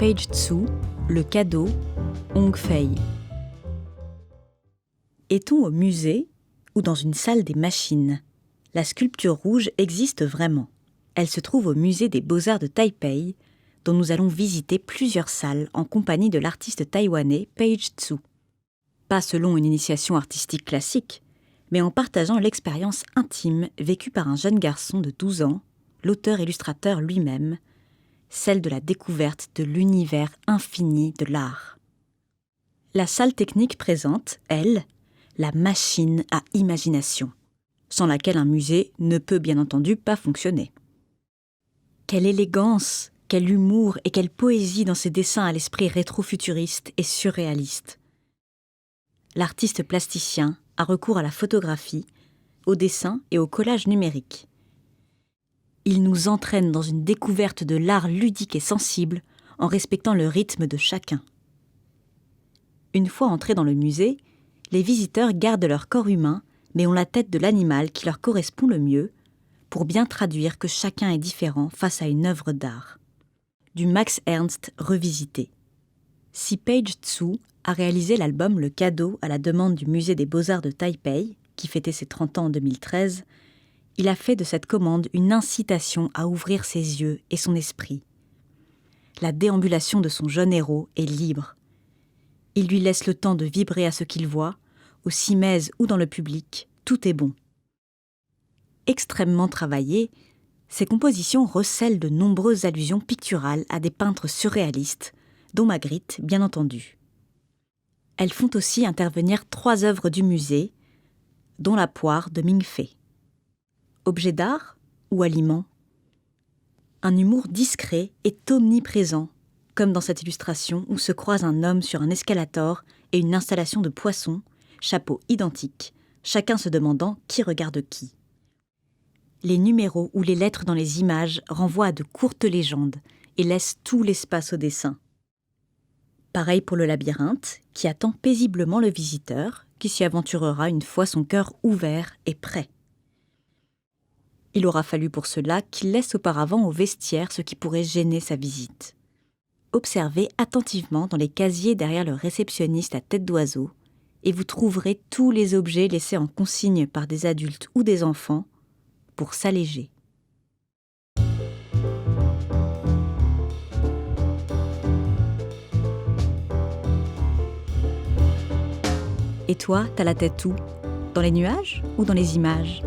Page Tsu, le cadeau, Hong Fei. Est-on au musée ou dans une salle des machines? La sculpture rouge existe vraiment. Elle se trouve au musée des Beaux-Arts de Taipei, dont nous allons visiter plusieurs salles en compagnie de l'artiste taïwanais Page Tsu. Pas selon une initiation artistique classique, mais en partageant l'expérience intime vécue par un jeune garçon de 12 ans, l'auteur-illustrateur lui-même, celle de la découverte de l'univers infini de l'art. La salle technique présente, elle, la machine à imagination, sans laquelle un musée ne peut bien entendu pas fonctionner. Quelle élégance, quel humour et quelle poésie dans ces dessins à l'esprit rétro-futuriste et surréaliste. L'artiste plasticien a recours à la photographie, au dessin et au collage numérique. Il nous entraîne dans une découverte de l'art ludique et sensible en respectant le rythme de chacun. Une fois entrés dans le musée, les visiteurs gardent leur corps humain mais ont la tête de l'animal qui leur correspond le mieux pour bien traduire que chacun est différent face à une œuvre d'art. Du Max Ernst revisité. Si Page Tsu a réalisé l'album Le Cadeau à la demande du Musée des Beaux-Arts de Taipei, qui fêtait ses 30 ans en 2013, il a fait de cette commande une incitation à ouvrir ses yeux et son esprit. La déambulation de son jeune héros est libre. Il lui laisse le temps de vibrer à ce qu'il voit, au cimaises ou dans le public, tout est bon. Extrêmement travaillées, ses compositions recèlent de nombreuses allusions picturales à des peintres surréalistes, dont Magritte, bien entendu. Elles font aussi intervenir 3 œuvres du musée, dont la poire de Ming Fei. Objet d'art ou aliment? Un humour discret est omniprésent, comme dans cette illustration où se croisent un homme sur un escalator et une installation de poissons, chapeaux identiques, chacun se demandant qui regarde qui. Les numéros ou les lettres dans les images renvoient à de courtes légendes et laissent tout l'espace au dessin. Pareil pour le labyrinthe, qui attend paisiblement le visiteur, qui s'y aventurera une fois son cœur ouvert et prêt. Il aura fallu pour cela qu'il laisse auparavant au vestiaire ce qui pourrait gêner sa visite. Observez attentivement dans les casiers derrière le réceptionniste à tête d'oiseau et vous trouverez tous les objets laissés en consigne par des adultes ou des enfants pour s'alléger. Et toi, t'as la tête où? Dans les nuages ou dans les images?